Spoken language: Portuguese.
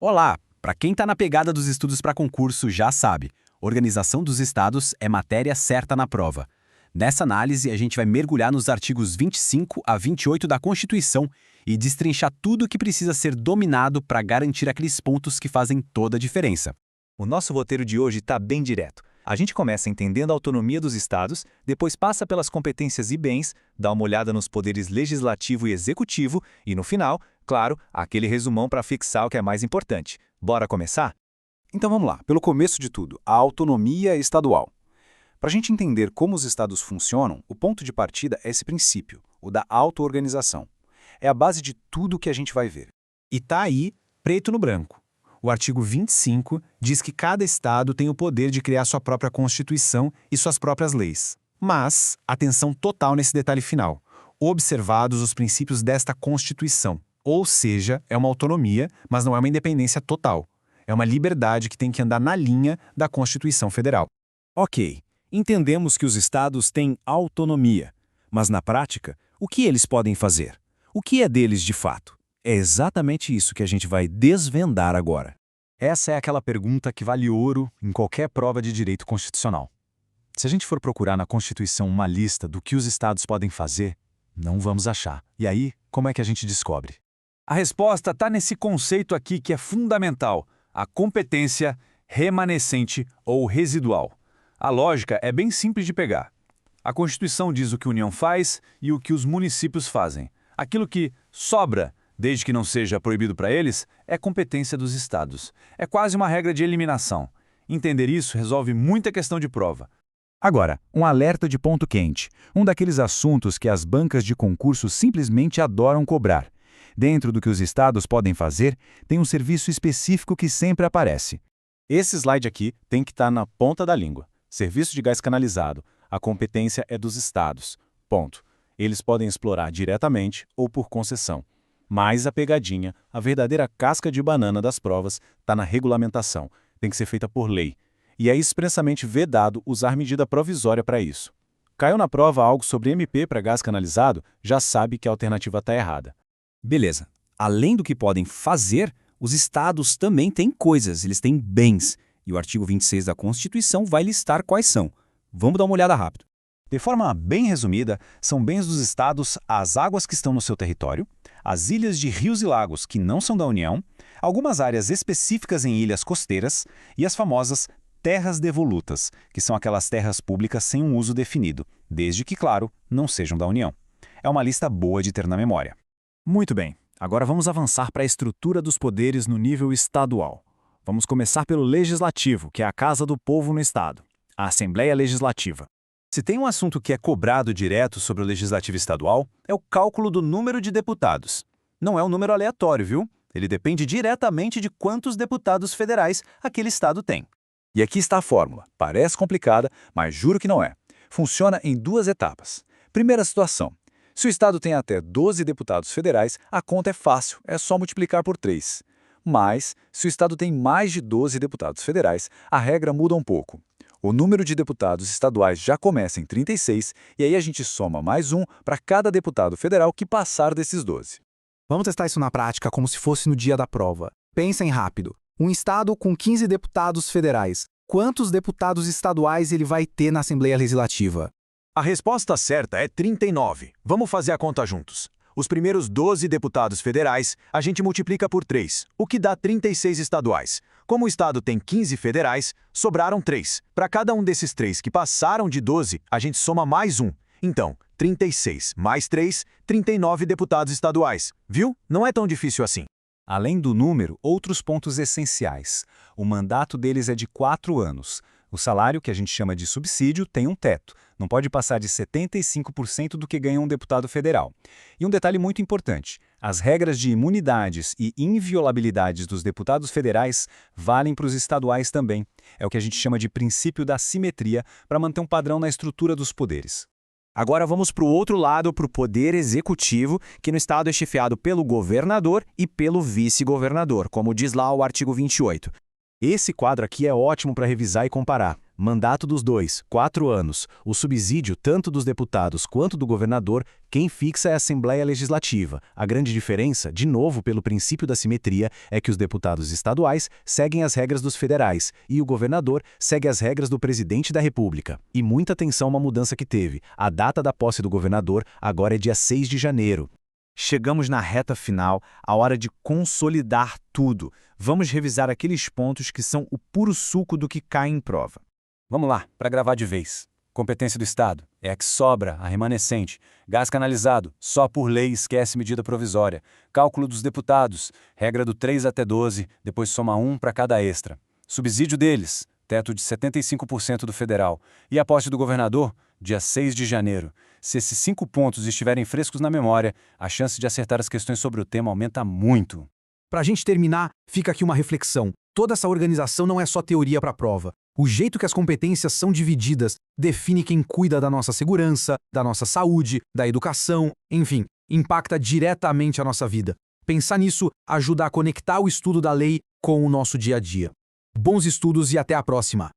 Olá! Para quem está na pegada dos estudos para concurso já sabe, organização dos estados é matéria certa na prova. Nessa análise, a gente vai mergulhar nos artigos 25 a 28 da Constituição e destrinchar tudo o que precisa ser dominado para garantir aqueles pontos que fazem toda a diferença. O nosso roteiro de hoje está bem direto. A gente começa entendendo a autonomia dos estados, depois passa pelas competências e bens, dá uma olhada nos poderes legislativo e executivo e, no final, claro, aquele resumão para fixar o que é mais importante. Bora começar? Então vamos lá, pelo começo de tudo, a autonomia estadual. Para a gente entender como os estados funcionam, o ponto de partida é esse princípio, o da auto-organização. É a base de tudo que a gente vai ver. E tá aí, preto no branco. O artigo 25 diz que cada estado tem o poder de criar sua própria Constituição e suas próprias leis. Mas, atenção total nesse detalhe final. Observados os princípios desta Constituição. Ou seja, é uma autonomia, mas não é uma independência total. É uma liberdade que tem que andar na linha da Constituição Federal. Ok, entendemos que os estados têm autonomia. Mas na prática, o que eles podem fazer? O que é deles de fato? É exatamente isso que a gente vai desvendar agora. Essa é aquela pergunta que vale ouro em qualquer prova de direito constitucional. Se a gente for procurar na Constituição uma lista do que os estados podem fazer, não vamos achar. E aí, como é que a gente descobre? A resposta está nesse conceito aqui que é fundamental, a competência remanescente ou residual. A lógica é bem simples de pegar. A Constituição diz o que a União faz e o que os municípios fazem. Aquilo que sobra, desde que não seja proibido para eles, é competência dos estados. É quase uma regra de eliminação. Entender isso resolve muita questão de prova. Agora, um alerta de ponto quente. Um daqueles assuntos que as bancas de concurso simplesmente adoram cobrar. Dentro do que os estados podem fazer, tem um serviço específico que sempre aparece. Esse slide aqui tem que estar na ponta da língua. Serviço de gás canalizado. A competência é dos estados. Ponto. Eles podem explorar diretamente ou por concessão. Mas a pegadinha, a verdadeira casca de banana das provas, está na regulamentação. Tem que ser feita por lei. E é expressamente vedado usar medida provisória para isso. Caiu na prova algo sobre MP para gás canalizado, já sabe que a alternativa está errada. Beleza. Além do que podem fazer, os estados também têm coisas, eles têm bens. E o artigo 26 da Constituição vai listar quais são. Vamos dar uma olhada rápido. De forma bem resumida, são bens dos estados as águas que estão no seu território, as ilhas de rios e lagos que não são da União, algumas áreas específicas em ilhas costeiras e as famosas terras devolutas, que são aquelas terras públicas sem um uso definido, desde que, claro, não sejam da União. É uma lista boa de ter na memória. Muito bem. Agora vamos avançar para a estrutura dos poderes no nível estadual. Vamos começar pelo Legislativo, que é a casa do povo no estado, a Assembleia Legislativa. Se tem um assunto que é cobrado direto sobre o Legislativo Estadual, é o cálculo do número de deputados. Não é um número aleatório, viu? Ele depende diretamente de quantos deputados federais aquele estado tem. E aqui está a fórmula. Parece complicada, mas juro que não é. Funciona em duas etapas. Primeira situação. Se o estado tem até 12 deputados federais, a conta é fácil, é só multiplicar por 3. Mas, se o estado tem mais de 12 deputados federais, a regra muda um pouco. O número de deputados estaduais já começa em 36, e aí a gente soma mais um para cada deputado federal que passar desses 12. Vamos testar isso na prática como se fosse no dia da prova. Pensem rápido. Um estado com 15 deputados federais. Quantos deputados estaduais ele vai ter na Assembleia Legislativa? A resposta certa é 39. Vamos fazer a conta juntos. Os primeiros 12 deputados federais, a gente multiplica por 3, o que dá 36 estaduais. Como o estado tem 15 federais, sobraram 3. Para cada um desses 3 que passaram de 12, a gente soma mais um. Então, 36 mais 3, 39 deputados estaduais. Viu? Não é tão difícil assim. Além do número, outros pontos essenciais. O mandato deles é de 4 anos. O salário, que a gente chama de subsídio, tem um teto. Não pode passar de 75% do que ganha um deputado federal. E um detalhe muito importante, as regras de imunidades e inviolabilidades dos deputados federais valem para os estaduais também. É o que a gente chama de princípio da simetria para manter um padrão na estrutura dos poderes. Agora vamos para o outro lado, para o poder executivo, que no estado é chefiado pelo governador e pelo vice-governador, como diz lá o artigo 28. Esse quadro aqui é ótimo para revisar e comparar. Mandato dos dois, 4 anos. O subsídio, tanto dos deputados quanto do governador, quem fixa é a Assembleia Legislativa. A grande diferença, de novo pelo princípio da simetria, é que os deputados estaduais seguem as regras dos federais e o governador segue as regras do presidente da República. E muita atenção a uma mudança que teve. A data da posse do governador agora é dia 6 de janeiro. Chegamos na reta final, a hora de consolidar tudo. Vamos revisar aqueles pontos que são o puro suco do que cai em prova. Vamos lá, para gravar de vez. Competência do Estado é a que sobra, a remanescente. Gás canalizado, só por lei esquece medida provisória. Cálculo dos deputados, regra do 3 até 12, depois soma 1 para cada extra. Subsídio deles, teto de 75% do federal. E a posse do governador, dia 6 de janeiro. Se esses 5 pontos estiverem frescos na memória, a chance de acertar as questões sobre o tema aumenta muito. Para a gente terminar, fica aqui uma reflexão. Toda essa organização não é só teoria para a prova. O jeito que as competências são divididas define quem cuida da nossa segurança, da nossa saúde, da educação, enfim, impacta diretamente a nossa vida. Pensar nisso ajuda a conectar o estudo da lei com o nosso dia a dia. Bons estudos e até a próxima!